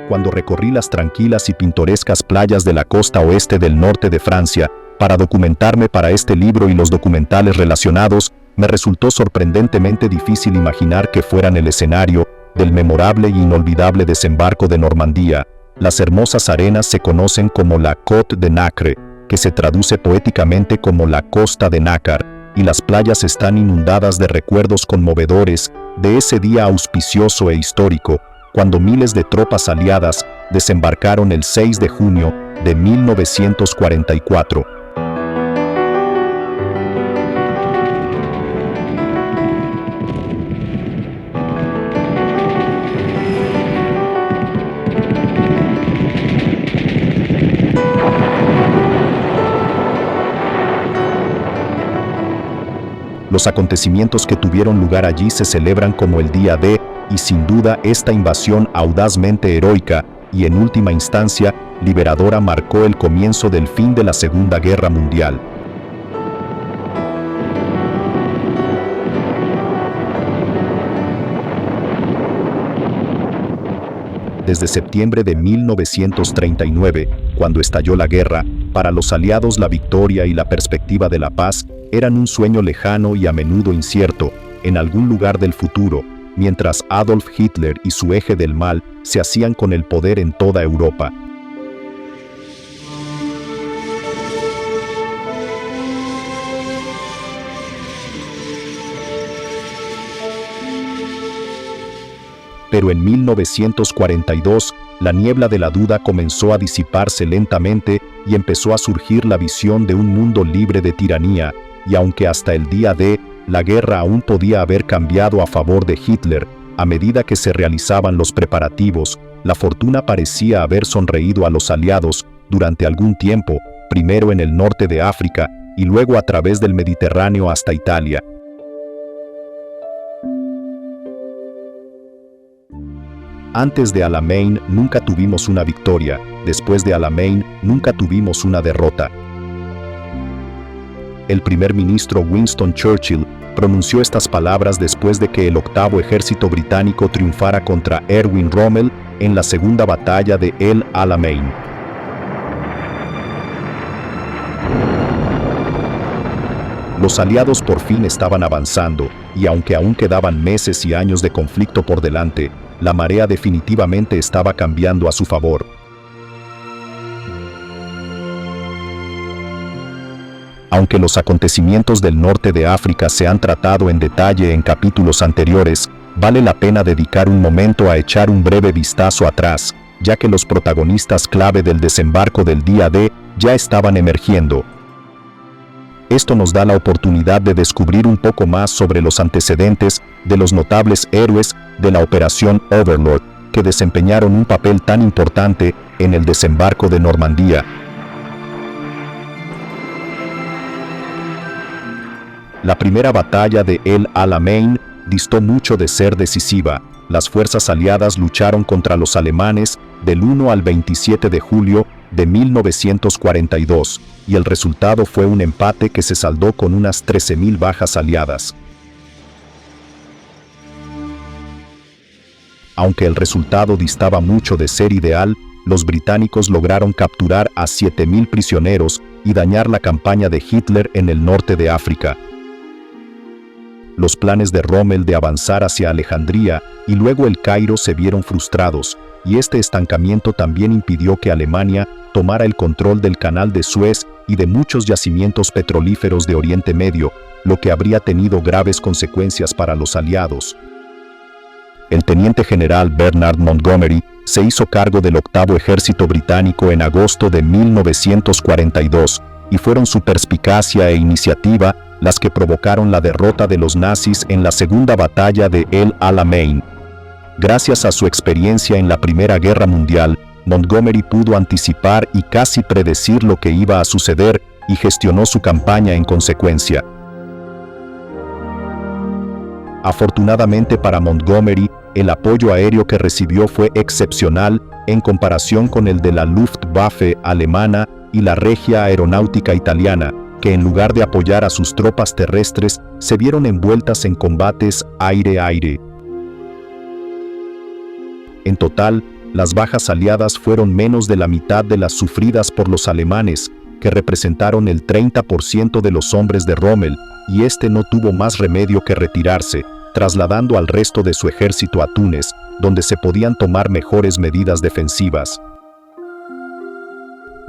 cuando recorrí las tranquilas y pintorescas playas de la costa oeste del norte de Francia, para documentarme para este libro y los documentales relacionados, me resultó sorprendentemente difícil imaginar que fueran el escenario del memorable e inolvidable desembarco de Normandía. Las hermosas arenas se conocen como la Côte de Nacre, que se traduce poéticamente como la costa de nácar, y las playas están inundadas de recuerdos conmovedores de ese día auspicioso e histórico, cuando miles de tropas aliadas desembarcaron el 6 de junio de 1944. Los acontecimientos que tuvieron lugar allí se celebran como el Día D, y sin duda esta invasión audazmente heroica y en última instancia liberadora marcó el comienzo del fin de la Segunda Guerra Mundial. Desde septiembre de 1939, cuando estalló la guerra, para los aliados la victoria y la perspectiva de la paz eran un sueño lejano y a menudo incierto, en algún lugar del futuro, mientras Adolf Hitler y su eje del mal se hacían con el poder en toda Europa. Pero en 1942, la niebla de la duda comenzó a disiparse lentamente y empezó a surgir la visión de un mundo libre de tiranía, y aunque hasta el día D, la guerra aún podía haber cambiado a favor de Hitler, a medida que se realizaban los preparativos, la fortuna parecía haber sonreído a los aliados durante algún tiempo, primero en el norte de África y luego a través del Mediterráneo hasta Italia. Antes de Alamein nunca tuvimos una victoria, después de Alamein nunca tuvimos una derrota. El primer ministro Winston Churchill pronunció estas palabras después de que el octavo ejército británico triunfara contra Erwin Rommel en la segunda batalla de El Alamein. Los aliados por fin estaban avanzando, y aunque aún quedaban meses y años de conflicto por delante, la marea definitivamente estaba cambiando a su favor. Aunque los acontecimientos del norte de África se han tratado en detalle en capítulos anteriores, vale la pena dedicar un momento a echar un breve vistazo atrás, ya que los protagonistas clave del desembarco del día D ya estaban emergiendo. Esto nos da la oportunidad de descubrir un poco más sobre los antecedentes de los notables héroes de la Operación Overlord, que desempeñaron un papel tan importante en el desembarco de Normandía. La primera batalla de El Alamein distó mucho de ser decisiva. Las fuerzas aliadas lucharon contra los alemanes del 1 al 27 de julio de 1942, y el resultado fue un empate que se saldó con unas 13.000 bajas aliadas. Aunque el resultado distaba mucho de ser ideal, los británicos lograron capturar a 7.000 prisioneros y dañar la campaña de Hitler en el norte de África. Los planes de Rommel de avanzar hacia Alejandría y luego el Cairo se vieron frustrados, y este estancamiento también impidió que Alemania tomara el control del Canal de Suez y de muchos yacimientos petrolíferos de Oriente Medio, lo que habría tenido graves consecuencias para los aliados. El teniente general Bernard Montgomery se hizo cargo del octavo ejército británico en agosto de 1942, y fueron su perspicacia e iniciativa las que provocaron la derrota de los nazis en la segunda batalla de El Alamein. Gracias a su experiencia en la Primera Guerra Mundial, Montgomery pudo anticipar y casi predecir lo que iba a suceder y gestionó su campaña en consecuencia. Afortunadamente para Montgomery, el apoyo aéreo que recibió fue excepcional en comparación con el de la Luftwaffe alemana y la Regia Aeronáutica italiana, que en lugar de apoyar a sus tropas terrestres, se vieron envueltas en combates aire-aire. En total, las bajas aliadas fueron menos de la mitad de las sufridas por los alemanes, que representaron el 30% de los hombres de Rommel, y este no tuvo más remedio que retirarse, trasladando al resto de su ejército a Túnez, donde se podían tomar mejores medidas defensivas.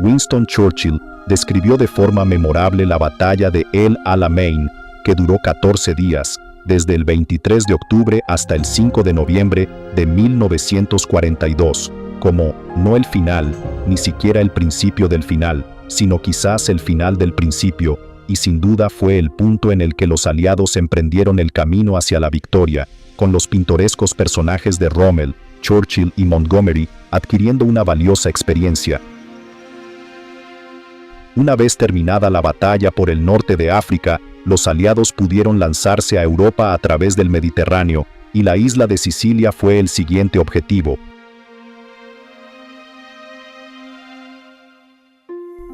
Winston Churchill describió de forma memorable la batalla de El Alamein, que duró 14 días, desde el 23 de octubre hasta el 5 de noviembre de 1942, como no el final, ni siquiera el principio del final, sino quizás el final del principio, y sin duda fue el punto en el que los aliados emprendieron el camino hacia la victoria, con los pintorescos personajes de Rommel, Churchill y Montgomery adquiriendo una valiosa experiencia. Una vez terminada la batalla por el norte de África, los aliados pudieron lanzarse a Europa a través del Mediterráneo, y la isla de Sicilia fue el siguiente objetivo.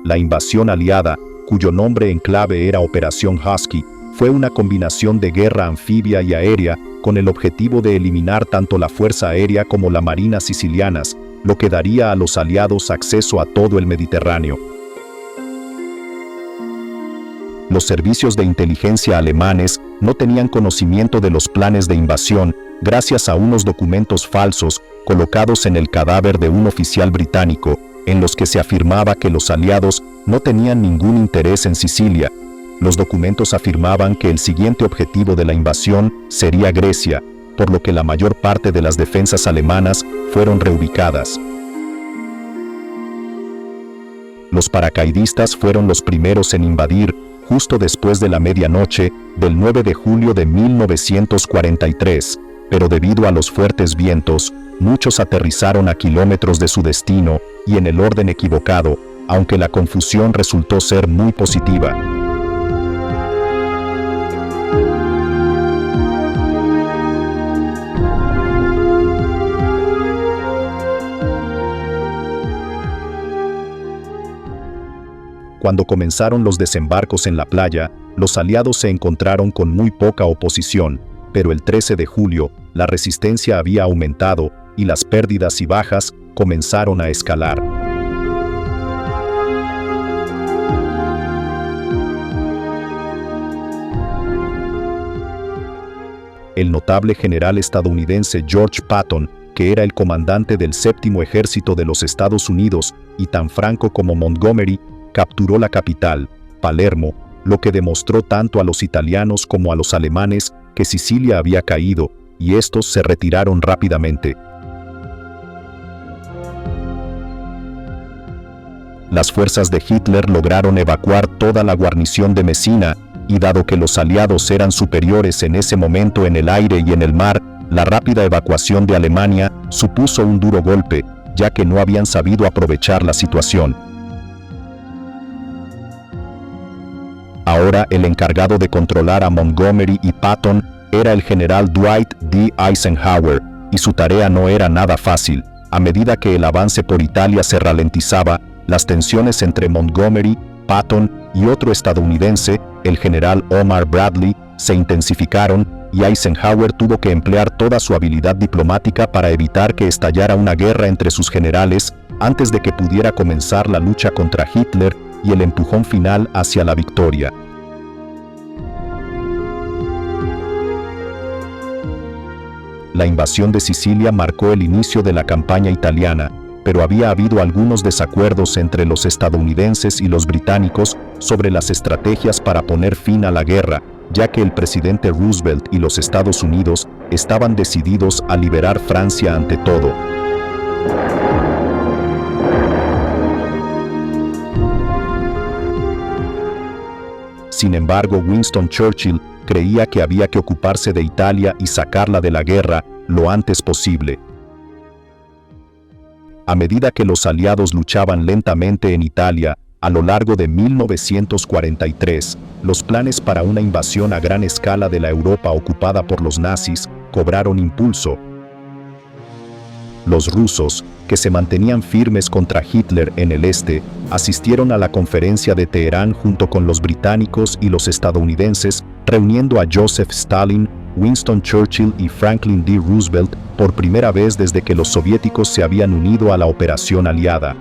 La invasión aliada, cuyo nombre en clave era Operación Husky, fue una combinación de guerra anfibia y aérea con el objetivo de eliminar tanto la Fuerza Aérea como la Marina sicilianas, lo que daría a los aliados acceso a todo el Mediterráneo. Los servicios de inteligencia alemanes no tenían conocimiento de los planes de invasión gracias a unos documentos falsos colocados en el cadáver de un oficial británico, en los que se afirmaba que los aliados no tenían ningún interés en Sicilia. Los documentos afirmaban que el siguiente objetivo de la invasión sería Grecia, por lo que la mayor parte de las defensas alemanas fueron reubicadas. Los paracaidistas fueron los primeros en invadir, justo después de la medianoche del 9 de julio de 1943, pero debido a los fuertes vientos, muchos aterrizaron a kilómetros de su destino y en el orden equivocado, aunque la confusión resultó ser muy positiva. Cuando comenzaron los desembarcos en la playa, los aliados se encontraron con muy poca oposición, pero el 13 de julio, la resistencia había aumentado y las pérdidas y bajas comenzaron a escalar. El notable general estadounidense George Patton, que era el comandante del Séptimo Ejército de los Estados Unidos, y tan franco como Montgomery, capturó la capital, Palermo, lo que demostró tanto a los italianos como a los alemanes que Sicilia había caído, y estos se retiraron rápidamente. Las fuerzas de Hitler lograron evacuar toda la guarnición de Messina, y dado que los aliados eran superiores en ese momento en el aire y en el mar, la rápida evacuación de Alemania supuso un duro golpe, ya que no habían sabido aprovechar la situación. Ahora el encargado de controlar a Montgomery y Patton era el general Dwight D. Eisenhower, y su tarea no era nada fácil. A medida que el avance por Italia se ralentizaba, las tensiones entre Montgomery, Patton y otro estadounidense, el general Omar Bradley, se intensificaron, y Eisenhower tuvo que emplear toda su habilidad diplomática para evitar que estallara una guerra entre sus generales antes de que pudiera comenzar la lucha contra Hitler y el empujón final hacia la victoria. La invasión de Sicilia marcó el inicio de la campaña italiana, pero había habido algunos desacuerdos entre los estadounidenses y los británicos sobre las estrategias para poner fin a la guerra, ya que el presidente Roosevelt y los Estados Unidos estaban decididos a liberar Francia ante todo. Sin embargo, Winston Churchill creía que había que ocuparse de Italia y sacarla de la guerra lo antes posible. A medida que los aliados luchaban lentamente en Italia, a lo largo de 1943, los planes para una invasión a gran escala de la Europa ocupada por los nazis cobraron impulso. Los rusos, que se mantenían firmes contra Hitler en el este, asistieron a la conferencia de Teherán junto con los británicos y los estadounidenses, reuniendo a Joseph Stalin, Winston Churchill y Franklin D. Roosevelt por primera vez desde que los soviéticos se habían unido a la operación aliada.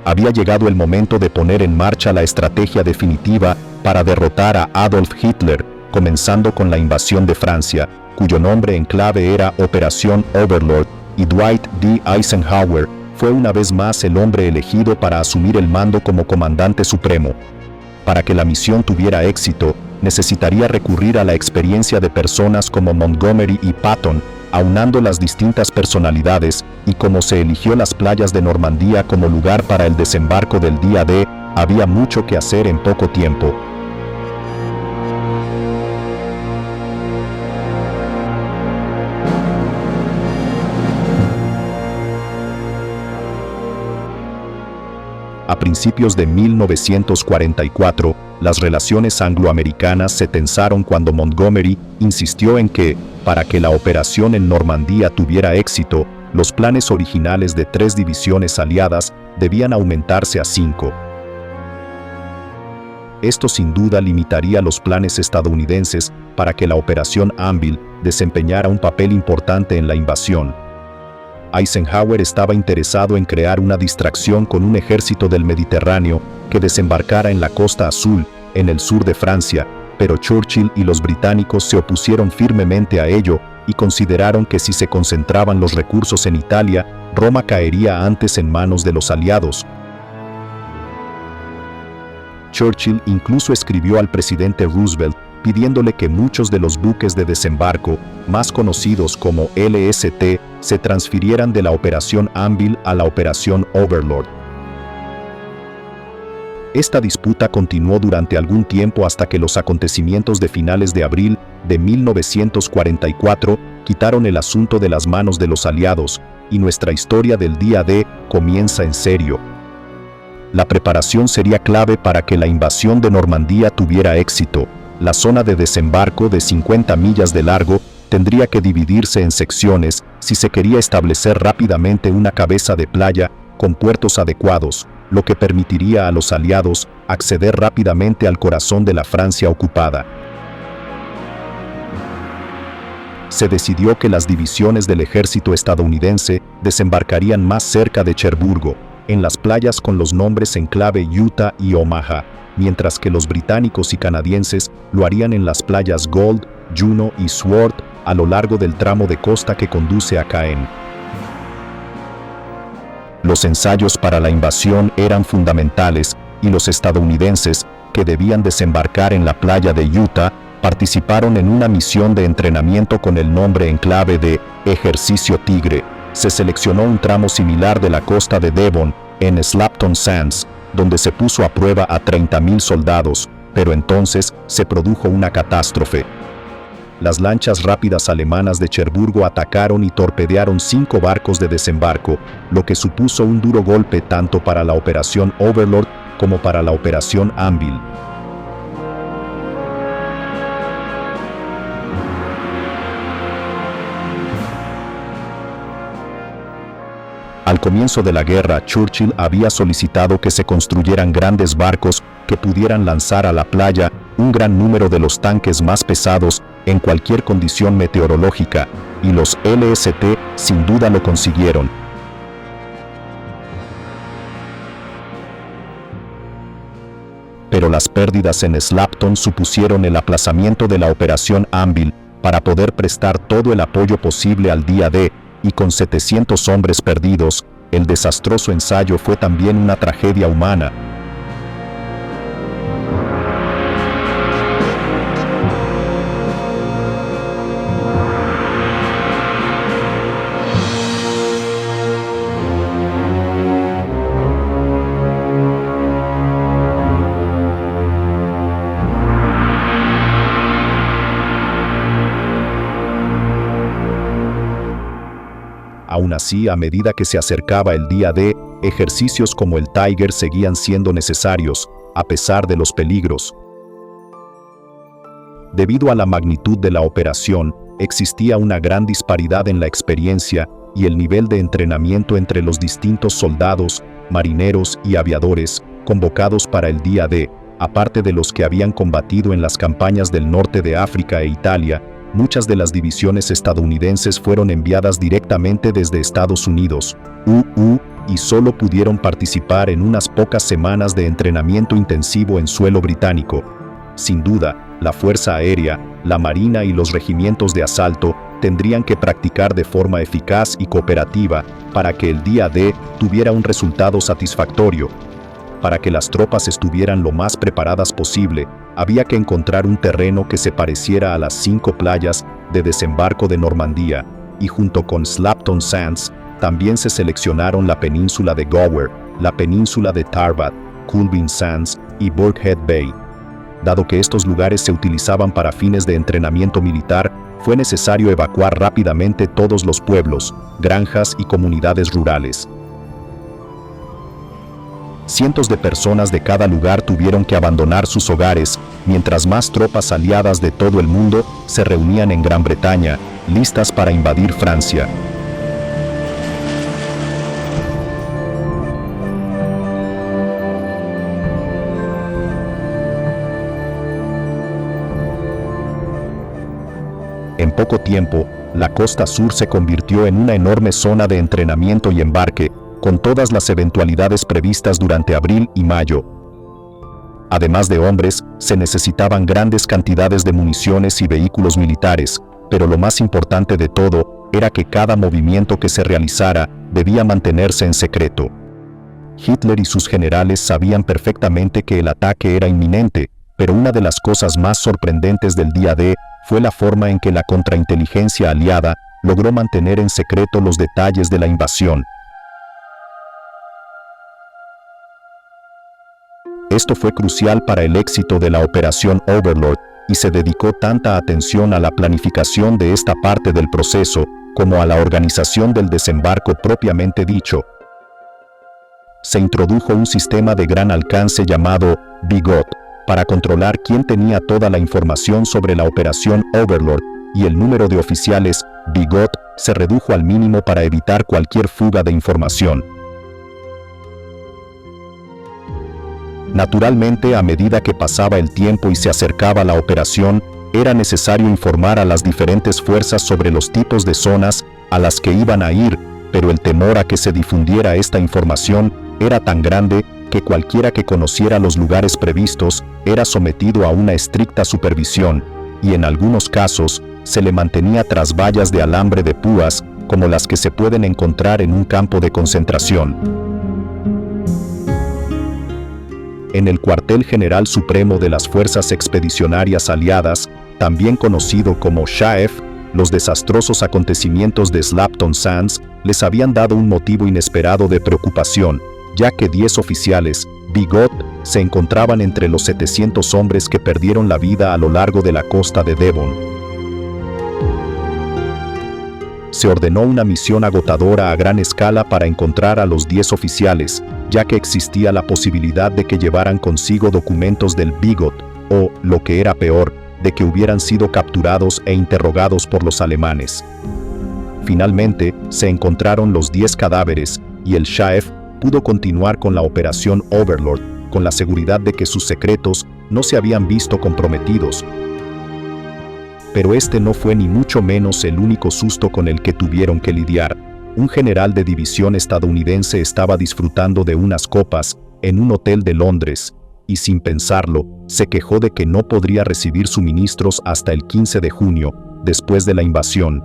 Había llegado el momento de poner en marcha la estrategia definitiva para derrotar a Adolf Hitler, comenzando con la invasión de Francia, cuyo nombre en clave era Operación Overlord, y Dwight D. Eisenhower fue una vez más el hombre elegido para asumir el mando como comandante supremo. Para que la misión tuviera éxito, necesitaría recurrir a la experiencia de personas como Montgomery y Patton, aunando las distintas personalidades, y como se eligió las playas de Normandía como lugar para el desembarco del día D, había mucho que hacer en poco tiempo. A principios de 1944, las relaciones angloamericanas se tensaron cuando Montgomery insistió en que, para que la operación en Normandía tuviera éxito, los planes originales de 3 divisiones aliadas debían aumentarse a 5. Esto sin duda limitaría los planes estadounidenses para que la operación Anvil desempeñara un papel importante en la invasión. Eisenhower estaba interesado en crear una distracción con un ejército del Mediterráneo que desembarcara en la Costa Azul, en el sur de Francia, pero Churchill y los británicos se opusieron firmemente a ello y consideraron que si se concentraban los recursos en Italia, Roma caería antes en manos de los aliados. Churchill incluso escribió al presidente Roosevelt pidiéndole que muchos de los buques de desembarco, más conocidos como LST, se transfirieran de la Operación Anvil a la Operación Overlord. Esta disputa continuó durante algún tiempo hasta que los acontecimientos de finales de abril de 1944 quitaron el asunto de las manos de los aliados, y nuestra historia del día D comienza en serio. La preparación sería clave para que la invasión de Normandía tuviera éxito. La zona de desembarco de 50 millas de largo tendría que dividirse en secciones si se quería establecer rápidamente una cabeza de playa con puertos adecuados, lo que permitiría a los aliados acceder rápidamente al corazón de la Francia ocupada. Se decidió que las divisiones del ejército estadounidense desembarcarían más cerca de Cherburgo, en las playas con los nombres en clave Utah y Omaha, mientras que los británicos y canadienses lo harían en las playas Gold, Juno y Sword a lo largo del tramo de costa que conduce a Caen. Los ensayos para la invasión eran fundamentales y los estadounidenses, que debían desembarcar en la playa de Utah, participaron en una misión de entrenamiento con el nombre en clave de Ejercicio Tigre. Se seleccionó un tramo similar de la costa de Devon, en Slapton Sands, donde se puso a prueba a 30,000 soldados, pero entonces se produjo una catástrofe. Las lanchas rápidas alemanas de Cherburgo atacaron y torpedearon 5 barcos de desembarco, lo que supuso un duro golpe tanto para la Operación Overlord como para la Operación Anvil. Al comienzo de la guerra, Churchill había solicitado que se construyeran grandes barcos que pudieran lanzar a la playa un gran número de los tanques más pesados en cualquier condición meteorológica, y los LST sin duda lo consiguieron. Pero las pérdidas en Slapton supusieron el aplazamiento de la Operación Anvil para poder prestar todo el apoyo posible al día D, y con 700 hombres perdidos, el desastroso ensayo fue también una tragedia humana. Aún así, a medida que se acercaba el día D, ejercicios como el Tiger seguían siendo necesarios, a pesar de los peligros. Debido a la magnitud de la operación, existía una gran disparidad en la experiencia y el nivel de entrenamiento entre los distintos soldados, marineros y aviadores convocados para el día D, Aparte de los que habían combatido en las campañas del norte de África e Italia, muchas de las divisiones estadounidenses fueron enviadas directamente desde Estados Unidos, y solo pudieron participar en unas pocas semanas de entrenamiento intensivo en suelo británico. Sin duda, la Fuerza Aérea, la Marina y los regimientos de asalto tendrían que practicar de forma eficaz y cooperativa para que el día D tuviera un resultado satisfactorio. Para que las tropas estuvieran lo más preparadas posible, había que encontrar un terreno que se pareciera a las 5 playas de desembarco de Normandía, y junto con Slapton Sands, también se seleccionaron la península de Gower, la península de Tarbat, Culbin Sands y Burkhead Bay. Dado que estos lugares se utilizaban para fines de entrenamiento militar, fue necesario evacuar rápidamente todos los pueblos, granjas y comunidades rurales. Cientos de personas de cada lugar tuvieron que abandonar sus hogares, mientras más tropas aliadas de todo el mundo se reunían en Gran Bretaña, listas para invadir Francia. En poco tiempo, la costa sur se convirtió en una enorme zona de entrenamiento y embarque, con todas las eventualidades previstas durante abril y mayo. Además de hombres, se necesitaban grandes cantidades de municiones y vehículos militares, pero lo más importante de todo era que cada movimiento que se realizara debía mantenerse en secreto. Hitler y sus generales sabían perfectamente que el ataque era inminente, pero una de las cosas más sorprendentes del día D fue la forma en que la contrainteligencia aliada logró mantener en secreto los detalles de la invasión. Esto fue crucial para el éxito de la Operación Overlord, y se dedicó tanta atención a la planificación de esta parte del proceso como a la organización del desembarco propiamente dicho. Se introdujo un sistema de gran alcance llamado Bigot, para controlar quién tenía toda la información sobre la Operación Overlord, y el número de oficiales Bigot se redujo al mínimo para evitar cualquier fuga de información. Naturalmente, a medida que pasaba el tiempo y se acercaba la operación, era necesario informar a las diferentes fuerzas sobre los tipos de zonas a las que iban a ir, pero el temor a que se difundiera esta información era tan grande que cualquiera que conociera los lugares previstos era sometido a una estricta supervisión, y en algunos casos se le mantenía tras vallas de alambre de púas, como las que se pueden encontrar en un campo de concentración. En el Cuartel General Supremo de las Fuerzas Expedicionarias Aliadas, también conocido como SHAEF, los desastrosos acontecimientos de Slapton Sands les habían dado un motivo inesperado de preocupación, ya que 10 oficiales, Bigot, se encontraban entre los 700 hombres que perdieron la vida a lo largo de la costa de Devon. Se ordenó una misión agotadora a gran escala para encontrar a los 10 oficiales, ya que existía la posibilidad de que llevaran consigo documentos del Bigot, o, lo que era peor, de que hubieran sido capturados e interrogados por los alemanes. Finalmente, se encontraron los 10 cadáveres, y el SHAEF pudo continuar con la Operación Overlord, con la seguridad de que sus secretos no se habían visto comprometidos. Pero este no fue ni mucho menos el único susto con el que tuvieron que lidiar. Un general de división estadounidense estaba disfrutando de unas copas en un hotel de Londres, y sin pensarlo, se quejó de que no podría recibir suministros hasta el 15 de junio, después de la invasión.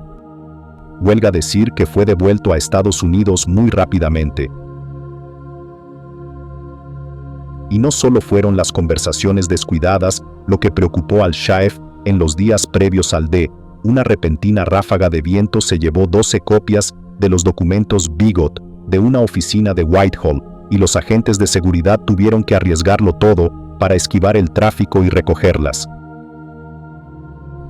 Huelga decir que fue devuelto a Estados Unidos muy rápidamente. Y no solo fueron las conversaciones descuidadas lo que preocupó al SHAEF. En los días previos al D, una repentina ráfaga de viento se llevó 12 copias de los documentos Bigot de una oficina de Whitehall, y los agentes de seguridad tuvieron que arriesgarlo todo para esquivar el tráfico y recogerlas.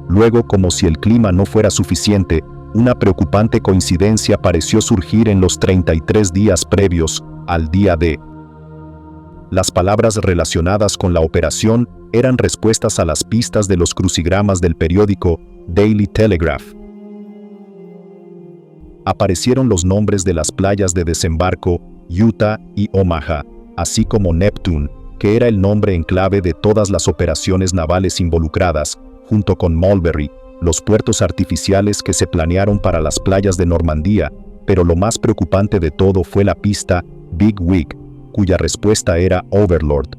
Luego, como si el clima no fuera suficiente, una preocupante coincidencia pareció surgir en los 33 días previos al día D. Las palabras relacionadas con la operación eran respuestas a las pistas de los crucigramas del periódico Daily Telegraph. Aparecieron los nombres de las playas de desembarco, Utah y Omaha, así como Neptune, que era el nombre en clave de todas las operaciones navales involucradas, junto con Mulberry, los puertos artificiales que se planearon para las playas de Normandía, pero lo más preocupante de todo fue la pista Big Wig, cuya respuesta era Overlord.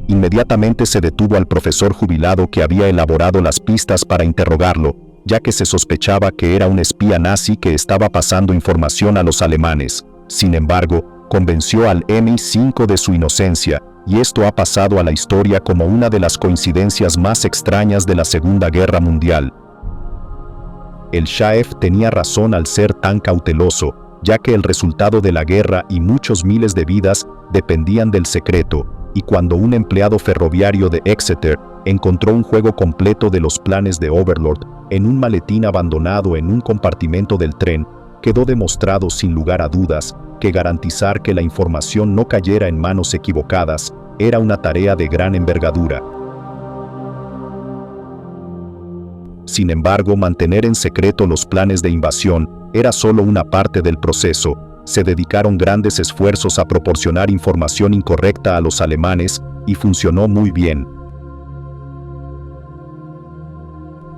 Inmediatamente se detuvo al profesor jubilado que había elaborado las pistas para interrogarlo, ya que se sospechaba que era un espía nazi que estaba pasando información a los alemanes. Sin embargo, convenció al MI5 de su inocencia, y esto ha pasado a la historia como una de las coincidencias más extrañas de la Segunda Guerra Mundial. El Shaef tenía razón al ser tan cauteloso, ya que el resultado de la guerra y muchos miles de vidas dependían del secreto, y cuando un empleado ferroviario de Exeter encontró un juego completo de los planes de Overlord en un maletín abandonado en un compartimento del tren, quedó demostrado sin lugar a dudas que garantizar que la información no cayera en manos equivocadas era una tarea de gran envergadura. Sin embargo, mantener en secreto los planes de invasión era solo una parte del proceso. Se dedicaron grandes esfuerzos a proporcionar información incorrecta a los alemanes, y funcionó muy bien.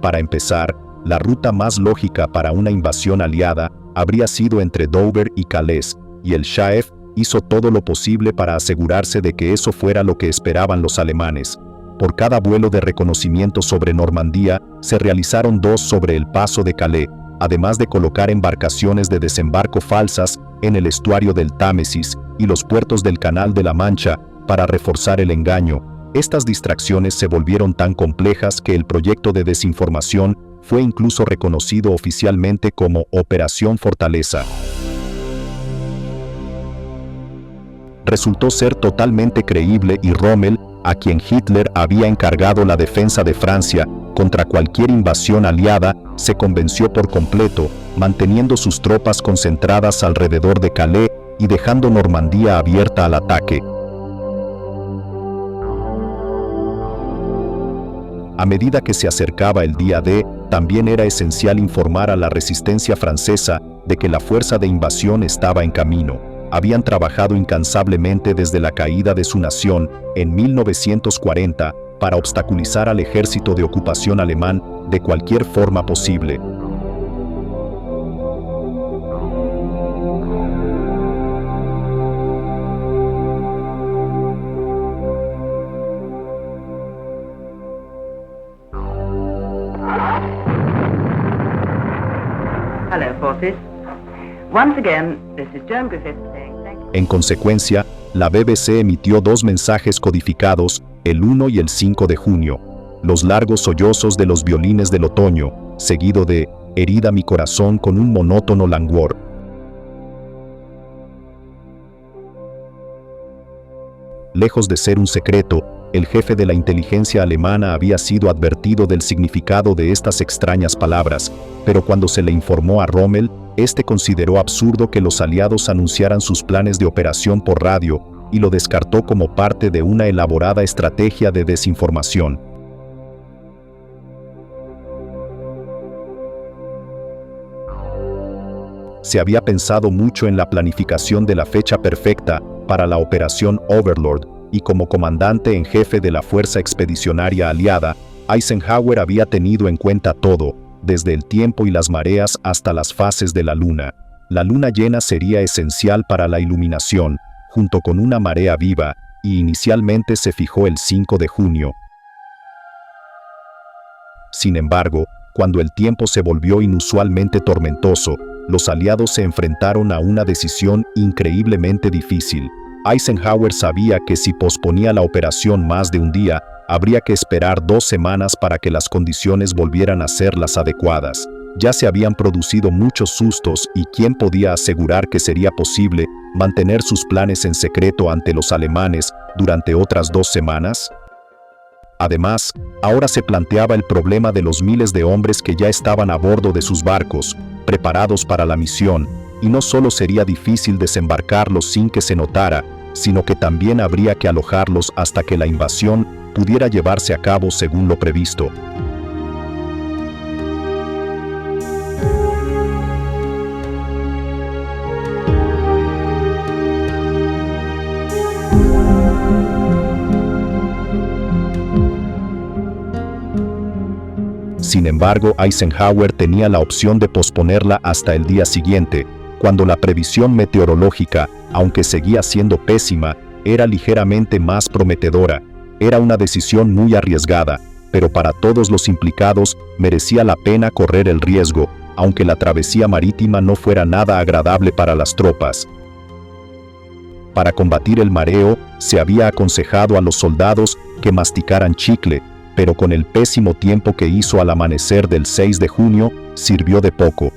Para empezar, la ruta más lógica para una invasión aliada habría sido entre Dover y Calais, y el Shaef hizo todo lo posible para asegurarse de que eso fuera lo que esperaban los alemanes. Por cada vuelo de reconocimiento sobre Normandía, se realizaron 2 sobre el paso de Calais, además de colocar embarcaciones de desembarco falsas en el estuario del Támesis y los puertos del Canal de la Mancha para reforzar el engaño. Estas distracciones se volvieron tan complejas que el proyecto de desinformación fue incluso reconocido oficialmente como Operación Fortaleza. Resultó ser totalmente creíble y Rommel, a quien Hitler había encargado la defensa de Francia contra cualquier invasión aliada, se convenció por completo, manteniendo sus tropas concentradas alrededor de Calais y dejando Normandía abierta al ataque. A medida que se acercaba el día D, también era esencial informar a la resistencia francesa de que la fuerza de invasión estaba en camino. Habían trabajado incansablemente desde la caída de su nación en 1940 para obstaculizar al ejército de ocupación alemán de cualquier forma posible. Hello, forces. Once again, this is Joan Griffith saying thank you. En consecuencia, la BBC emitió 2 mensajes codificados, el 1 y el 5 de junio. Los largos sollozos de los violines del otoño, seguido de «Herida mi corazón» con un monótono languor. Lejos de ser un secreto, el jefe de la inteligencia alemana había sido advertido del significado de estas extrañas palabras, pero cuando se le informó a Rommel, este consideró absurdo que los aliados anunciaran sus planes de operación por radio y lo descartó como parte de una elaborada estrategia de desinformación. Se había pensado mucho en la planificación de la fecha perfecta para la operación Overlord, y como comandante en jefe de la Fuerza Expedicionaria Aliada, Eisenhower había tenido en cuenta todo, desde el tiempo y las mareas hasta las fases de la luna. La luna llena sería esencial para la iluminación, junto con una marea viva, y inicialmente se fijó el 5 de junio. Sin embargo, cuando el tiempo se volvió inusualmente tormentoso, los aliados se enfrentaron a una decisión increíblemente difícil. Eisenhower sabía que si posponía la operación más de un día, habría que esperar 2 semanas para que las condiciones volvieran a ser las adecuadas. Ya se habían producido muchos sustos y ¿quién podía asegurar que sería posible mantener sus planes en secreto ante los alemanes durante otras 2 semanas? Además, ahora se planteaba el problema de los miles de hombres que ya estaban a bordo de sus barcos, preparados para la misión, y no solo sería difícil desembarcarlos sin que se notara, sino que también habría que alojarlos hasta que la invasión pudiera llevarse a cabo según lo previsto. Sin embargo, Eisenhower tenía la opción de posponerla hasta el día siguiente, cuando la previsión meteorológica, aunque seguía siendo pésima, era ligeramente más prometedora. Era una decisión muy arriesgada, pero para todos los implicados merecía la pena correr el riesgo, aunque la travesía marítima no fuera nada agradable para las tropas. Para combatir el mareo, se había aconsejado a los soldados que masticaran chicle, pero con el pésimo tiempo que hizo al amanecer del 6 de junio, sirvió de poco.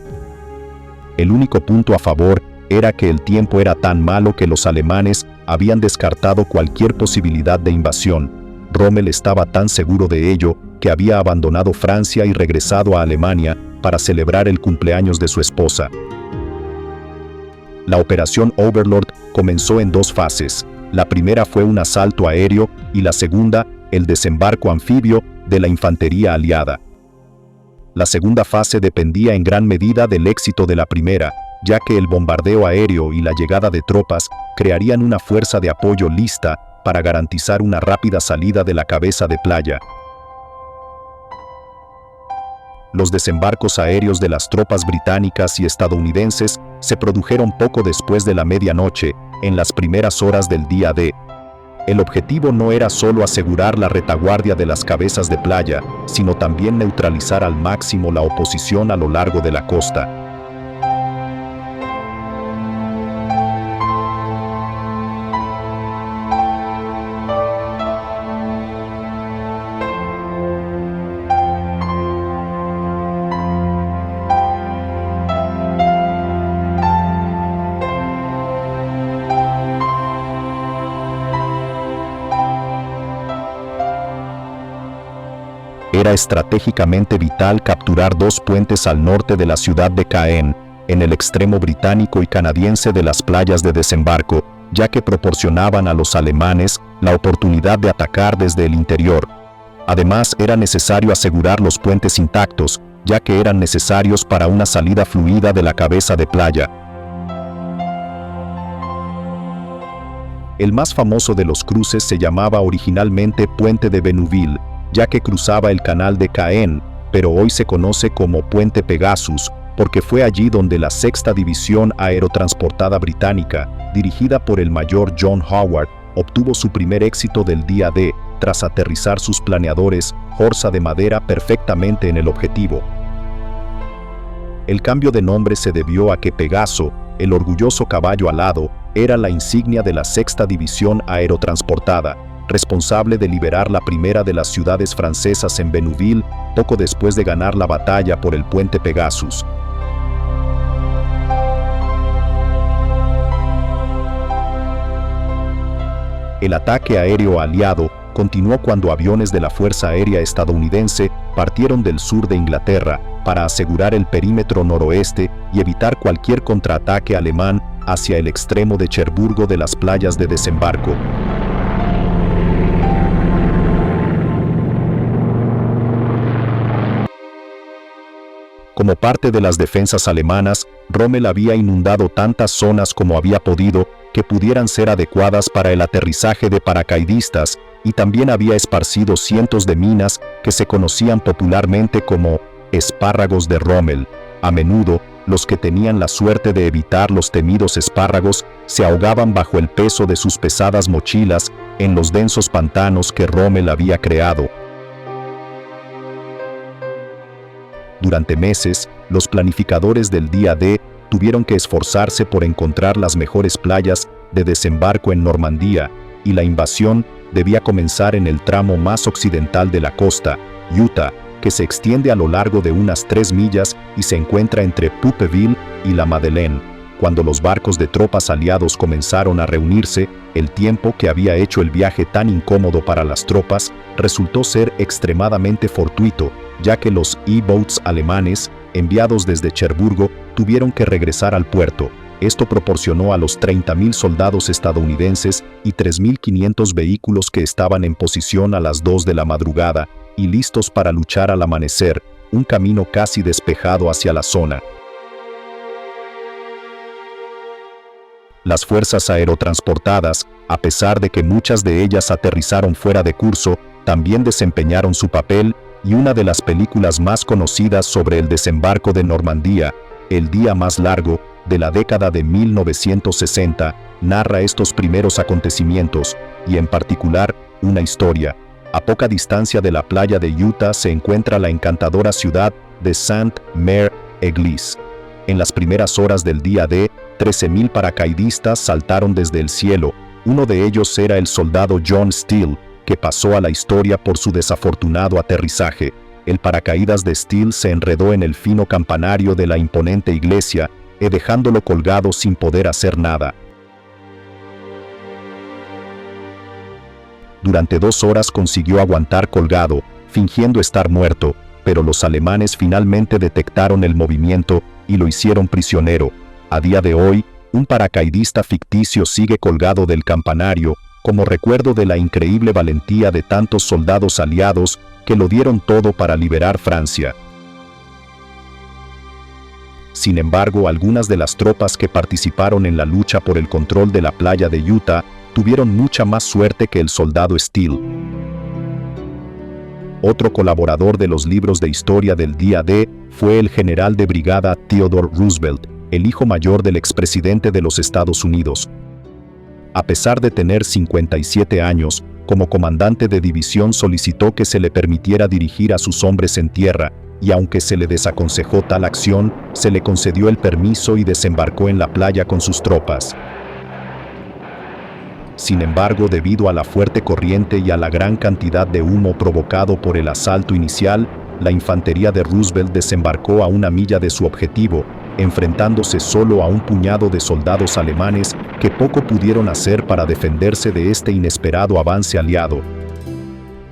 El único punto a favor era que el tiempo era tan malo que los alemanes habían descartado cualquier posibilidad de invasión. Rommel estaba tan seguro de ello que había abandonado Francia y regresado a Alemania para celebrar el cumpleaños de su esposa. La operación Overlord comenzó en dos fases. La primera fue un asalto aéreo y la segunda, el desembarco anfibio de la infantería aliada. La segunda fase dependía en gran medida del éxito de la primera, ya que el bombardeo aéreo y la llegada de tropas crearían una fuerza de apoyo lista para garantizar una rápida salida de la cabeza de playa. Los desembarcos aéreos de las tropas británicas y estadounidenses se produjeron poco después de la medianoche, en las primeras horas del día D. El objetivo no era solo asegurar la retaguardia de las cabezas de playa, sino también neutralizar al máximo la oposición a lo largo de la costa. Era estratégicamente vital capturar dos puentes al norte de la ciudad de Caen, en el extremo británico y canadiense de las playas de desembarco, ya que proporcionaban a los alemanes la oportunidad de atacar desde el interior. Además, era necesario asegurar los puentes intactos, ya que eran necesarios para una salida fluida de la cabeza de playa. El más famoso de los cruces se llamaba originalmente Puente de Bénouville, ya que cruzaba el canal de Caen, pero hoy se conoce como Puente Pegasus, porque fue allí donde la 6ª División Aerotransportada Británica, dirigida por el mayor John Howard, obtuvo su primer éxito del día D, tras aterrizar sus planeadores Horsa de madera perfectamente en el objetivo. El cambio de nombre se debió a que Pegaso, el orgulloso caballo alado, era la insignia de la 6ª División Aerotransportada, responsable de liberar la primera de las ciudades francesas en Bénouville, poco después de ganar la batalla por el puente Pegasus. El ataque aéreo aliado continuó cuando aviones de la Fuerza Aérea estadounidense partieron del sur de Inglaterra para asegurar el perímetro noroeste y evitar cualquier contraataque alemán hacia el extremo de Cherburgo de las playas de desembarco. Como parte de las defensas alemanas, Rommel había inundado tantas zonas como había podido que pudieran ser adecuadas para el aterrizaje de paracaidistas y también había esparcido cientos de minas que se conocían popularmente como espárragos de Rommel. A menudo, los que tenían la suerte de evitar los temidos espárragos se ahogaban bajo el peso de sus pesadas mochilas en los densos pantanos que Rommel había creado. Durante meses, los planificadores del día D tuvieron que esforzarse por encontrar las mejores playas de desembarco en Normandía, y la invasión debía comenzar en el tramo más occidental de la costa, Utah, que se extiende a lo largo de unas 3 millas y se encuentra entre Pupeville y la Madeleine. Cuando los barcos de tropas aliados comenzaron a reunirse, el tiempo que había hecho el viaje tan incómodo para las tropas resultó ser extremadamente fortuito, ya que los U-boats alemanes, enviados desde Cherburgo, tuvieron que regresar al puerto. Esto proporcionó a los 30.000 soldados estadounidenses y 3.500 vehículos que estaban en posición a las 2 de la madrugada y listos para luchar al amanecer, un camino casi despejado hacia la zona. Las fuerzas aerotransportadas, a pesar de que muchas de ellas aterrizaron fuera de curso, también desempeñaron su papel y una de las películas más conocidas sobre el desembarco de Normandía, El día más largo, de la década de 1960, narra estos primeros acontecimientos, y en particular, una historia. A poca distancia de la playa de Utah se encuentra la encantadora ciudad de Sainte-Mère-Église. En las primeras horas del día D, 13,000 paracaidistas saltaron desde el cielo. Uno de ellos era el soldado John Steele, que pasó a la historia por su desafortunado aterrizaje. El paracaídas de Steele se enredó en el fino campanario de la imponente iglesia, dejándolo colgado sin poder hacer nada. Durante 2 horas consiguió aguantar colgado, fingiendo estar muerto, pero los alemanes finalmente detectaron el movimiento y lo hicieron prisionero. A día de hoy, un paracaidista ficticio sigue colgado del campanario, como recuerdo de la increíble valentía de tantos soldados aliados que lo dieron todo para liberar Francia. Sin embargo, algunas de las tropas que participaron en la lucha por el control de la playa de Utah tuvieron mucha más suerte que el soldado Steele. Otro colaborador de los libros de historia del día D fue el general de brigada Theodore Roosevelt, el hijo mayor del expresidente de los Estados Unidos. A pesar de tener 57 años, como comandante de división solicitó que se le permitiera dirigir a sus hombres en tierra, y aunque se le desaconsejó tal acción, se le concedió el permiso y desembarcó en la playa con sus tropas. Sin embargo, debido a la fuerte corriente y a la gran cantidad de humo provocado por el asalto inicial, la infantería de Roosevelt desembarcó a 1 milla de su objetivo, enfrentándose solo a un puñado de soldados alemanes que poco pudieron hacer para defenderse de este inesperado avance aliado.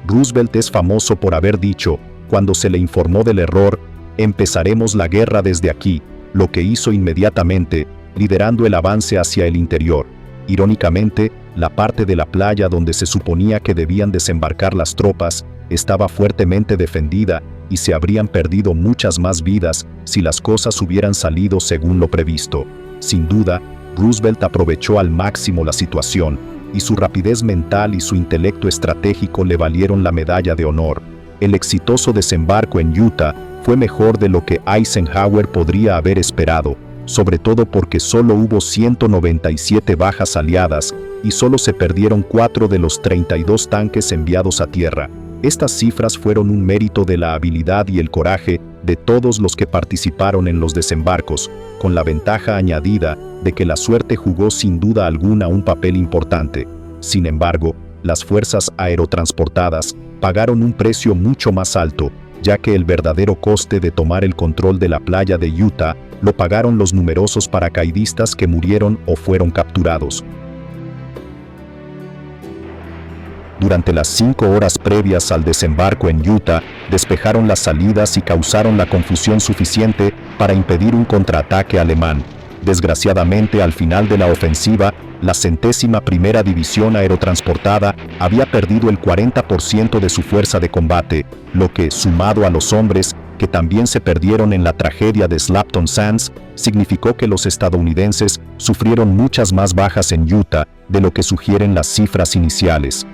Roosevelt es famoso por haber dicho, cuando se le informó del error, «Empezaremos la guerra desde aquí», lo que hizo inmediatamente, liderando el avance hacia el interior. Irónicamente, la parte de la playa donde se suponía que debían desembarcar las tropas estaba fuertemente defendida y se habrían perdido muchas más vidas si las cosas hubieran salido según lo previsto. Sin duda, Roosevelt aprovechó al máximo la situación, y su rapidez mental y su intelecto estratégico le valieron la medalla de honor. El exitoso desembarco en Utah fue mejor de lo que Eisenhower podría haber esperado, sobre todo porque solo hubo 197 bajas aliadas y solo se perdieron 4 de los 32 tanques enviados a tierra. Estas cifras fueron un mérito de la habilidad y el coraje de todos los que participaron en los desembarcos, con la ventaja añadida de que la suerte jugó sin duda alguna un papel importante. Sin embargo, las fuerzas aerotransportadas pagaron un precio mucho más alto, ya que el verdadero coste de tomar el control de la playa de Utah lo pagaron los numerosos paracaidistas que murieron o fueron capturados. Durante las 5 horas previas al desembarco en Utah, despejaron las salidas y causaron la confusión suficiente para impedir un contraataque alemán. Desgraciadamente, al final de la ofensiva, la 101ª División Aerotransportada había perdido el 40% de su fuerza de combate, lo que, sumado a los hombres, que también se perdieron en la tragedia de Slapton Sands, significó que los estadounidenses sufrieron muchas más bajas en Utah de lo que sugieren las cifras iniciales.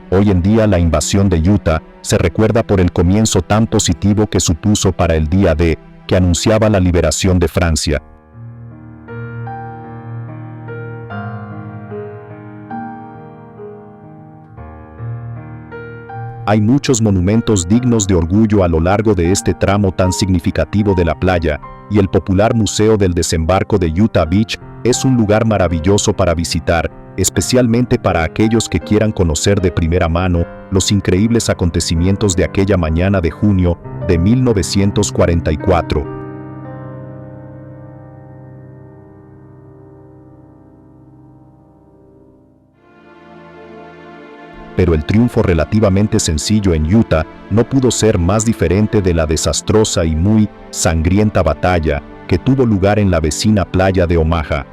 Hoy en día la invasión de Utah se recuerda por el comienzo tan positivo que supuso para el día D, que anunciaba la liberación de Francia. Hay muchos monumentos dignos de orgullo a lo largo de este tramo tan significativo de la playa, y el popular Museo del Desembarco de Utah Beach es un lugar maravilloso para visitar, especialmente para aquellos que quieran conocer de primera mano los increíbles acontecimientos de aquella mañana de junio de 1944. Pero el triunfo relativamente sencillo en Utah no pudo ser más diferente de la desastrosa y muy sangrienta batalla que tuvo lugar en la vecina playa de Omaha.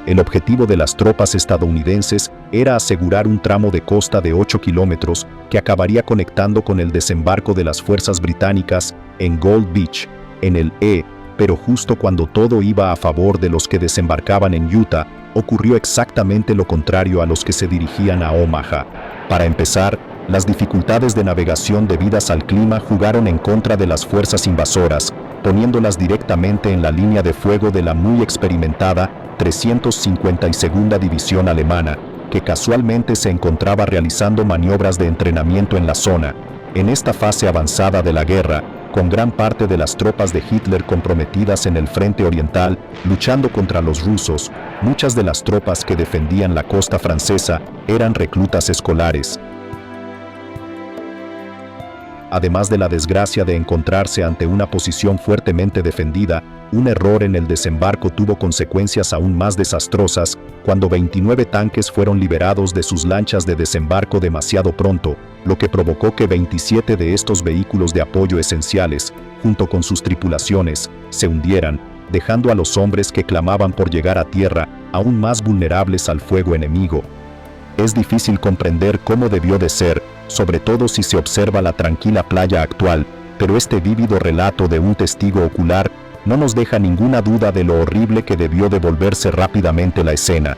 El objetivo de las tropas estadounidenses era asegurar un tramo de costa de 8 kilómetros que acabaría conectando con el desembarco de las fuerzas británicas en Gold Beach, en el pero justo cuando todo iba a favor de los que desembarcaban en Utah, ocurrió exactamente lo contrario a los que se dirigían a Omaha. Para empezar, las dificultades de navegación debidas al clima jugaron en contra de las fuerzas invasoras, poniéndolas directamente en la línea de fuego de la muy experimentada 352ª División Alemana, que casualmente se encontraba realizando maniobras de entrenamiento en la zona. En esta fase avanzada de la guerra, con gran parte de las tropas de Hitler comprometidas en el frente oriental, luchando contra los rusos, muchas de las tropas que defendían la costa francesa eran reclutas escolares. Además de la desgracia de encontrarse ante una posición fuertemente defendida, un error en el desembarco tuvo consecuencias aún más desastrosas cuando 29 tanques fueron liberados de sus lanchas de desembarco demasiado pronto, lo que provocó que 27 de estos vehículos de apoyo esenciales, junto con sus tripulaciones, se hundieran, dejando a los hombres que clamaban por llegar a tierra aún más vulnerables al fuego enemigo. Es difícil comprender cómo debió de ser, sobre todo si se observa la tranquila playa actual, pero este vívido relato de un testigo ocular no nos deja ninguna duda de lo horrible que debió de volverse rápidamente la escena.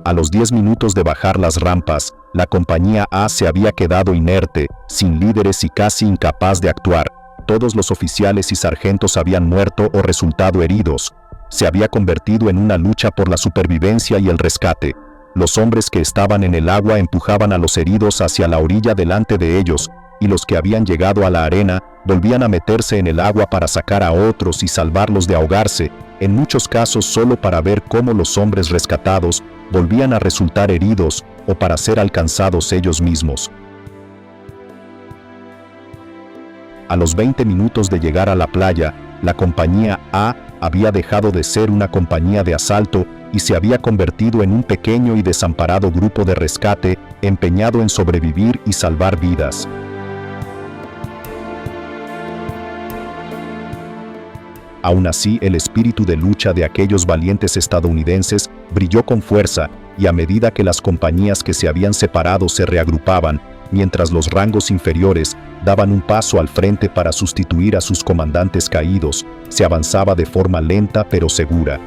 A los 10 minutos de bajar las rampas, la compañía A se había quedado inerte, sin líderes y casi incapaz de actuar. Todos los oficiales y sargentos habían muerto o resultado heridos. Se había convertido en una lucha por la supervivencia y el rescate. Los hombres que estaban en el agua empujaban a los heridos hacia la orilla delante de ellos, y los que habían llegado a la arena volvían a meterse en el agua para sacar a otros y salvarlos de ahogarse, en muchos casos solo para ver cómo los hombres rescatados volvían a resultar heridos o para ser alcanzados ellos mismos. A los 20 minutos de llegar a la playa, la compañía A había dejado de ser una compañía de asalto y se había convertido en un pequeño y desamparado grupo de rescate empeñado en sobrevivir y salvar vidas. Aún así, el espíritu de lucha de aquellos valientes estadounidenses brilló con fuerza, y a medida que las compañías que se habían separado se reagrupaban, mientras los rangos inferiores daban un paso al frente para sustituir a sus comandantes caídos, se avanzaba de forma lenta pero segura.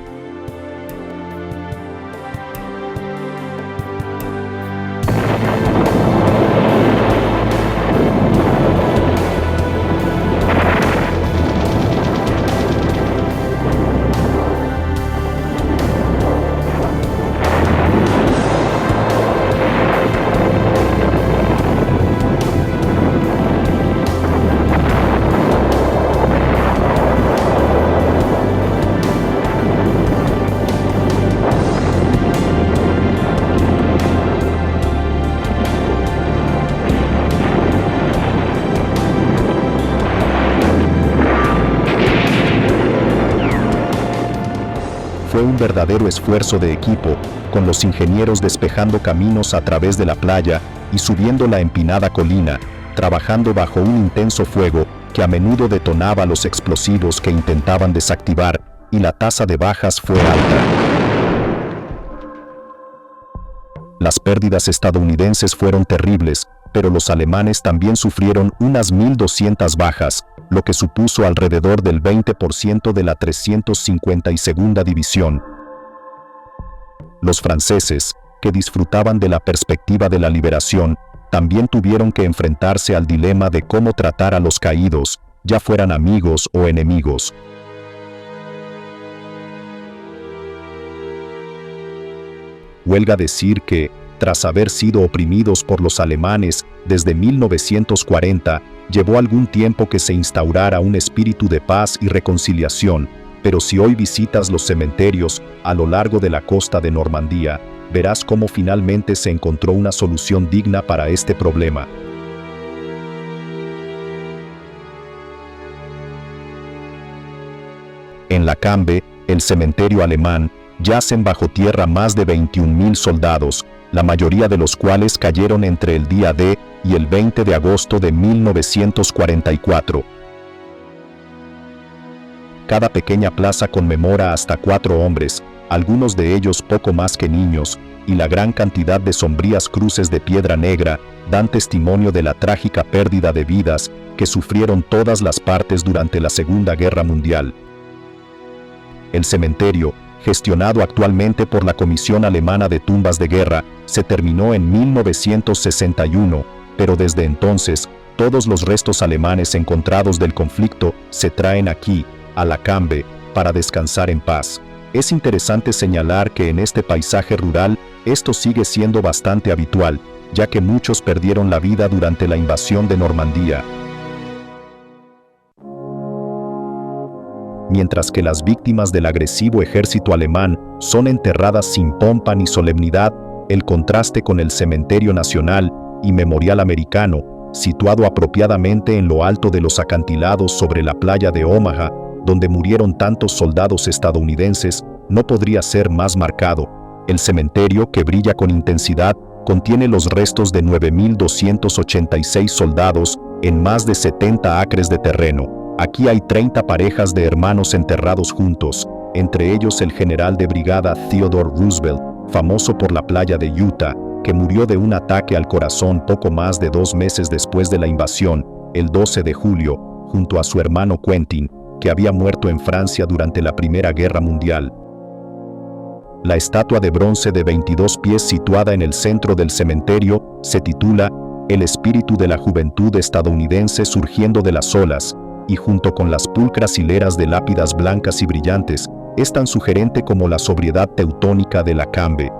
Fue un verdadero esfuerzo de equipo, con los ingenieros despejando caminos a través de la playa y subiendo la empinada colina, trabajando bajo un intenso fuego que a menudo detonaba los explosivos que intentaban desactivar, y la tasa de bajas fue alta. Las pérdidas estadounidenses fueron terribles, pero los alemanes también sufrieron unas 1.200 bajas, lo que supuso alrededor del 20% de la 352ª División. Los franceses, que disfrutaban de la perspectiva de la liberación, también tuvieron que enfrentarse al dilema de cómo tratar a los caídos, ya fueran amigos o enemigos. Huelga decir que, tras haber sido oprimidos por los alemanes desde 1940, llevó algún tiempo que se instaurara un espíritu de paz y reconciliación, pero si hoy visitas los cementerios a lo largo de la costa de Normandía, verás cómo finalmente se encontró una solución digna para este problema. En la Cambe, el cementerio alemán, yacen bajo tierra más de 21.000 soldados, la mayoría de los cuales cayeron entre el día D y el 20 de agosto de 1944. Cada pequeña plaza conmemora hasta 4 hombres, algunos de ellos poco más que niños, y la gran cantidad de sombrías cruces de piedra negra dan testimonio de la trágica pérdida de vidas que sufrieron todas las partes durante la Segunda Guerra Mundial. El cementerio, gestionado actualmente por la Comisión Alemana de Tumbas de Guerra, se terminó en 1961, pero desde entonces, todos los restos alemanes encontrados del conflicto se traen aquí, a la Cambe, para descansar en paz. Es interesante señalar que en este paisaje rural, esto sigue siendo bastante habitual, ya que muchos perdieron la vida durante la invasión de Normandía. Mientras que las víctimas del agresivo ejército alemán son enterradas sin pompa ni solemnidad, el contraste con el Cementerio Nacional y Memorial Americano, situado apropiadamente en lo alto de los acantilados sobre la playa de Omaha, donde murieron tantos soldados estadounidenses, no podría ser más marcado. El cementerio, que brilla con intensidad, contiene los restos de 9.286 soldados en más de 70 acres de terreno. Aquí hay 30 parejas de hermanos enterrados juntos, entre ellos el general de brigada Theodore Roosevelt, famoso por la playa de Utah, que murió de un ataque al corazón poco más de 2 meses después de la invasión, el 12 de julio, junto a su hermano Quentin, que había muerto en Francia durante la Primera Guerra Mundial. La estatua de bronce de 22 pies situada en el centro del cementerio se titula El espíritu de la juventud estadounidense surgiendo de las olas, y junto con las pulcras hileras de lápidas blancas y brillantes, es tan sugerente como la sobriedad teutónica de la Cambe.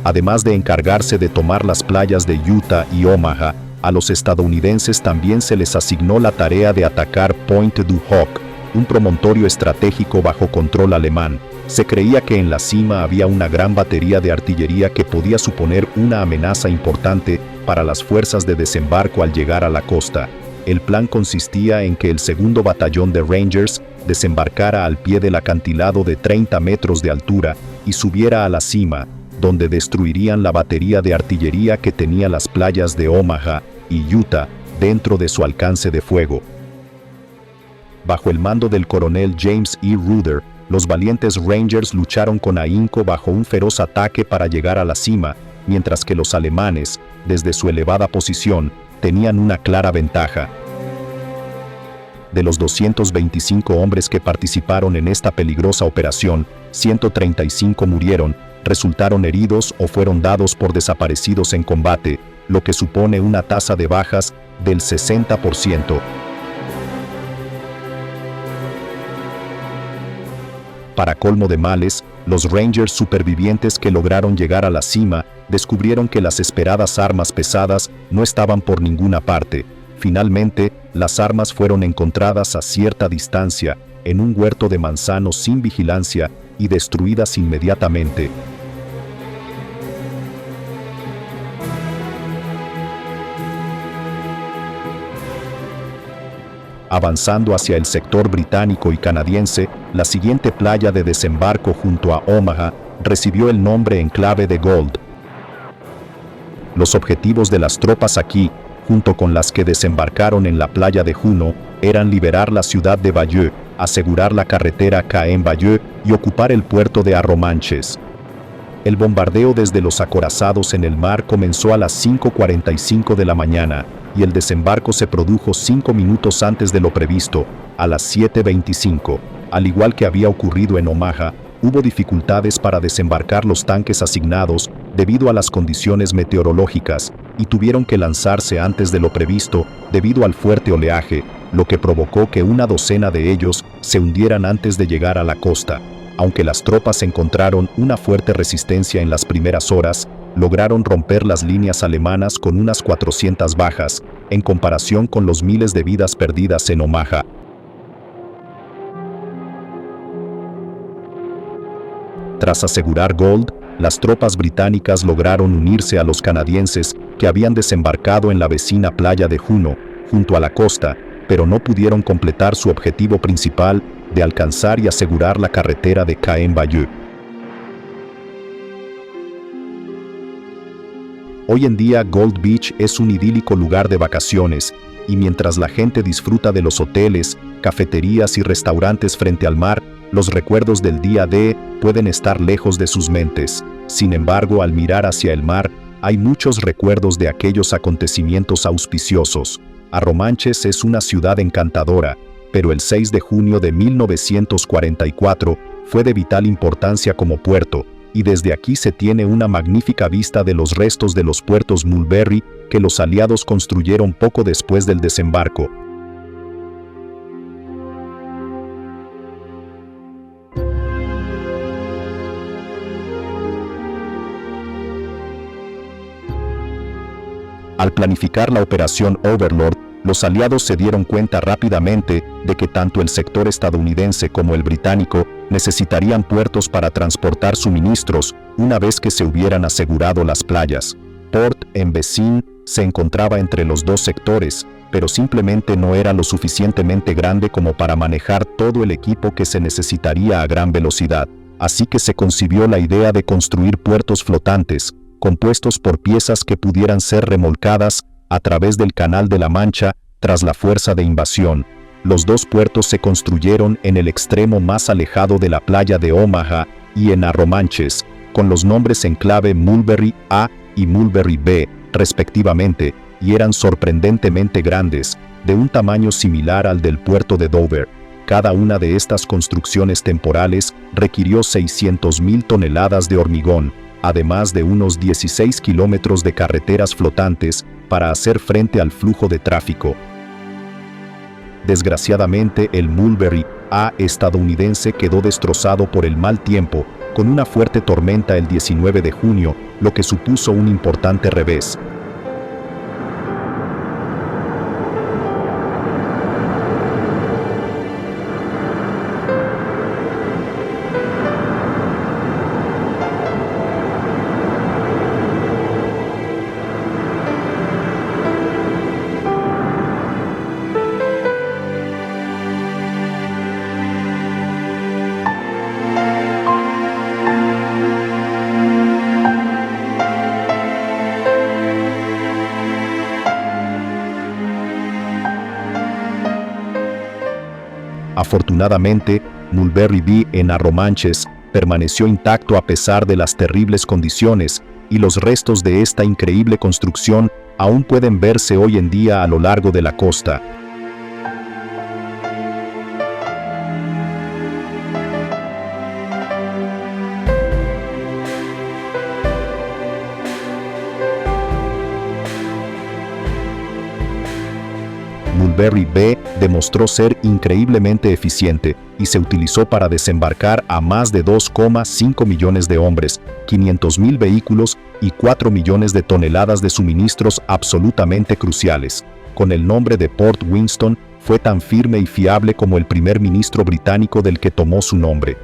Además de encargarse de tomar las playas de Utah y Omaha, a los estadounidenses también se les asignó la tarea de atacar Pointe du Hoc, un promontorio estratégico bajo control alemán. Se creía que en la cima había una gran batería de artillería que podía suponer una amenaza importante para las fuerzas de desembarco al llegar a la costa. El plan consistía en que el segundo batallón de Rangers desembarcara al pie del acantilado de 30 metros de altura y subiera a la cima, donde destruirían la batería de artillería que tenía las playas de Omaha y Utah dentro de su alcance de fuego. Bajo el mando del coronel James E. Ruder, los valientes Rangers lucharon con ahínco bajo un feroz ataque para llegar a la cima, mientras que los alemanes, desde su elevada posición, tenían una clara ventaja. De los 225 hombres que participaron en esta peligrosa operación, 135 murieron, resultaron heridos o fueron dados por desaparecidos en combate, lo que supone una tasa de bajas del 60%. Para colmo de males, los Rangers supervivientes que lograron llegar a la cima descubrieron que las esperadas armas pesadas no estaban por ninguna parte. Finalmente, las armas fueron encontradas a cierta distancia, en un huerto de manzanos sin vigilancia, y destruidas inmediatamente. Avanzando hacia el sector británico y canadiense, la siguiente playa de desembarco junto a Omaha recibió el nombre enclave de Gold. Los objetivos de las tropas aquí, junto con las que desembarcaron en la playa de Juno, eran liberar la ciudad de Bayeux, asegurar la carretera Caen-Bayeux y ocupar el puerto de Arromanches. El bombardeo desde los acorazados en el mar comenzó a las 5:45 de la mañana, y el desembarco se produjo 5 minutos antes de lo previsto, a las 7:25. Al igual que había ocurrido en Omaha, hubo dificultades para desembarcar los tanques asignados debido a las condiciones meteorológicas, y tuvieron que lanzarse antes de lo previsto debido al fuerte oleaje, lo que provocó que una docena de ellos se hundieran antes de llegar a la costa. Aunque las tropas encontraron una fuerte resistencia en las primeras horas, lograron romper las líneas alemanas con unas 400 bajas, en comparación con los miles de vidas perdidas en Omaha. Tras asegurar Gold, las tropas británicas lograron unirse a los canadienses que habían desembarcado en la vecina playa de Juno, junto a la costa, pero no pudieron completar su objetivo principal de alcanzar y asegurar la carretera de Caen-Bayeux. Hoy en día Gold Beach es un idílico lugar de vacaciones, y mientras la gente disfruta de los hoteles, cafeterías y restaurantes frente al mar, los recuerdos del día D pueden estar lejos de sus mentes. Sin embargo, al mirar hacia el mar, hay muchos recuerdos de aquellos acontecimientos auspiciosos. Arromanches es una ciudad encantadora, pero el 6 de junio de 1944 fue de vital importancia como puerto, y desde aquí se tiene una magnífica vista de los restos de los puertos Mulberry que los aliados construyeron poco después del desembarco. Al planificar la operación Overlord, los aliados se dieron cuenta rápidamente de que tanto el sector estadounidense como el británico necesitarían puertos para transportar suministros una vez que se hubieran asegurado las playas. Port en Bessin se encontraba entre los dos sectores, pero simplemente no era lo suficientemente grande como para manejar todo el equipo que se necesitaría a gran velocidad. Así que se concibió la idea de construir puertos flotantes, compuestos por piezas que pudieran ser remolcadas a través del Canal de la Mancha tras la fuerza de invasión. Los dos puertos se construyeron en el extremo más alejado de la playa de Omaha y en Arromanches, con los nombres en clave Mulberry A y Mulberry B, respectivamente, y eran sorprendentemente grandes, de un tamaño similar al del puerto de Dover. Cada una de estas construcciones temporales requirió 600,000 toneladas de hormigón, además de unos 16 kilómetros de carreteras flotantes para hacer frente al flujo de tráfico. Desgraciadamente, el Mulberry A estadounidense quedó destrozado por el mal tiempo, con una fuerte tormenta el 19 de junio, lo que supuso un importante revés. Afortunadamente, Mulberry B en Arromanches permaneció intacto a pesar de las terribles condiciones, y los restos de esta increíble construcción aún pueden verse hoy en día a lo largo de la costa. Mulberry B demostró ser increíblemente eficiente y se utilizó para desembarcar a más de 2,5 millones de hombres, 500,000 vehículos y 4 millones de toneladas de suministros absolutamente cruciales. Con el nombre de Port Winston, fue tan firme y fiable como el primer ministro británico del que tomó su nombre.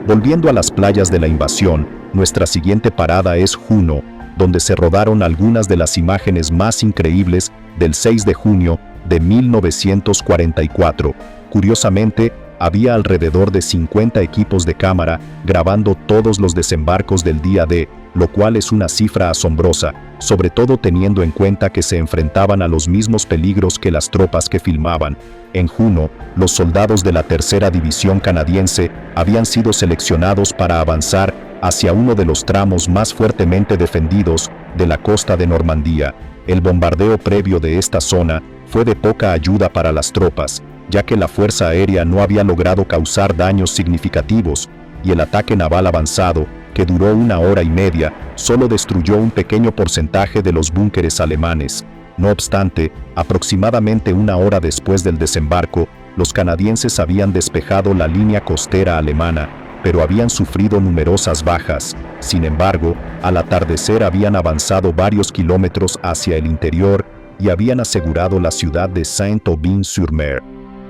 Volviendo a las playas de la invasión, nuestra siguiente parada es Juno, donde se rodaron algunas de las imágenes más increíbles del 6 de junio de 1944. Curiosamente, había alrededor de 50 equipos de cámara grabando todos los desembarcos del día D, lo cual es una cifra asombrosa, sobre todo teniendo en cuenta que se enfrentaban a los mismos peligros que las tropas que filmaban. En Juno, los soldados de la Tercera División canadiense habían sido seleccionados para avanzar hacia uno de los tramos más fuertemente defendidos de la costa de Normandía. El bombardeo previo de esta zona fue de poca ayuda para las tropas, ya que la Fuerza Aérea no había logrado causar daños significativos, y el ataque naval avanzado, que duró 1 hora y media, solo destruyó un pequeño porcentaje de los búnkeres alemanes. No obstante, aproximadamente 1 hora después del desembarco, los canadienses habían despejado la línea costera alemana, pero habían sufrido numerosas bajas. Sin embargo, al atardecer habían avanzado varios kilómetros hacia el interior y habían asegurado la ciudad de Saint-Aubin-sur-Mer.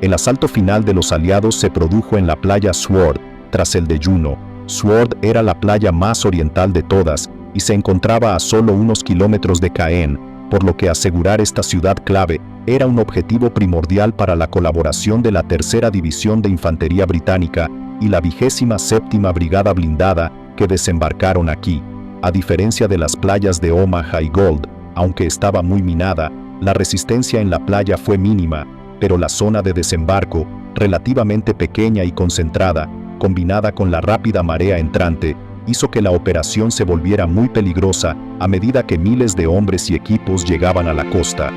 El asalto final de los aliados se produjo en la playa Sword, tras el de Juno. Sword era la playa más oriental de todas y se encontraba a solo unos kilómetros de Caen, por lo que asegurar esta ciudad clave era un objetivo primordial para la colaboración de la Tercera División de Infantería Británica y la 27ª Brigada Blindada que desembarcaron aquí. A diferencia de las playas de Omaha y Gold, aunque estaba muy minada, la resistencia en la playa fue mínima, pero la zona de desembarco, relativamente pequeña y concentrada, combinada con la rápida marea entrante, hizo que la operación se volviera muy peligrosa a medida que miles de hombres y equipos llegaban a la costa.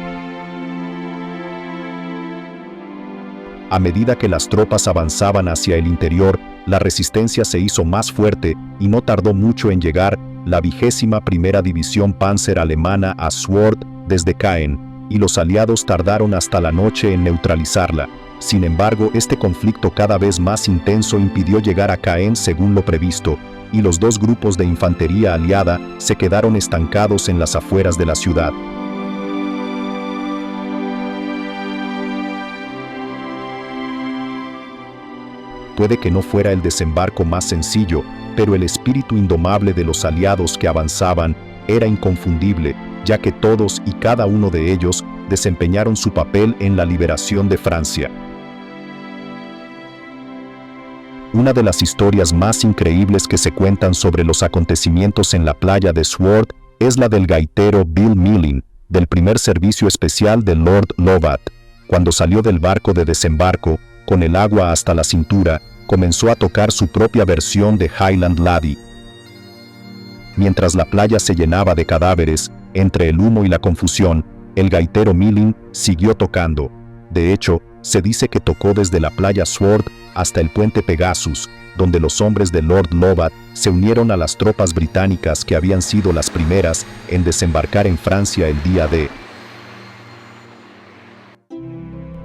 A medida que las tropas avanzaban hacia el interior, la resistencia se hizo más fuerte y no tardó mucho en llegar la 21ª División Panzer alemana a Sword desde Caen, y los aliados tardaron hasta la noche en neutralizarla. Sin embargo, este conflicto cada vez más intenso impidió llegar a Caen según lo previsto, y los dos grupos de infantería aliada se quedaron estancados en las afueras de la ciudad. Puede que no fuera el desembarco más sencillo, pero el espíritu indomable de los aliados que avanzaban era inconfundible, ya que todos y cada uno de ellos desempeñaron su papel en la liberación de Francia. Una de las historias más increíbles que se cuentan sobre los acontecimientos en la playa de Sword es la del gaitero Bill Millin, del primer servicio especial de Lord Lovat. Cuando salió del barco de desembarco, con el agua hasta la cintura, comenzó a tocar su propia versión de Highland Laddie. Mientras la playa se llenaba de cadáveres, entre el humo y la confusión, el gaitero Millin siguió tocando. De hecho, se dice que tocó desde la playa Sword hasta el puente Pegasus, donde los hombres de Lord Lovat se unieron a las tropas británicas que habían sido las primeras en desembarcar en Francia el día D.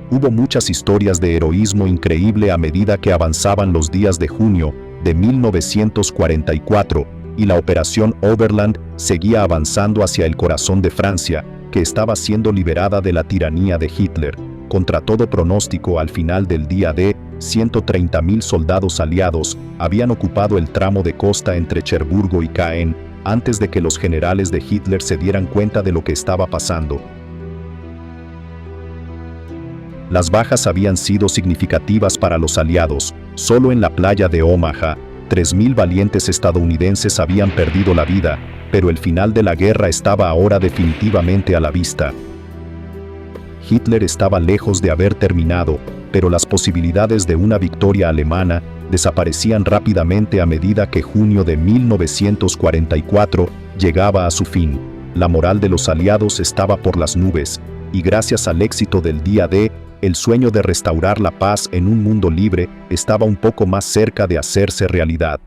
Hubo muchas historias de heroísmo increíble a medida que avanzaban los días de junio de 1944 y la operación Overland seguía avanzando hacia el corazón de Francia, que estaba siendo liberada de la tiranía de Hitler. Contra todo pronóstico, al final del día D, 130.000 soldados aliados habían ocupado el tramo de costa entre Cherburgo y Caen antes de que los generales de Hitler se dieran cuenta de lo que estaba pasando. Las bajas habían sido significativas para los aliados. Solo en la playa de Omaha, 3.000 valientes estadounidenses habían perdido la vida, pero el final de la guerra estaba ahora definitivamente a la vista. Hitler estaba lejos de haber terminado, pero las posibilidades de una victoria alemana desaparecían rápidamente a medida que junio de 1944 llegaba a su fin. La moral de los aliados estaba por las nubes, y gracias al éxito del día D, el sueño de restaurar la paz en un mundo libre estaba un poco más cerca de hacerse realidad.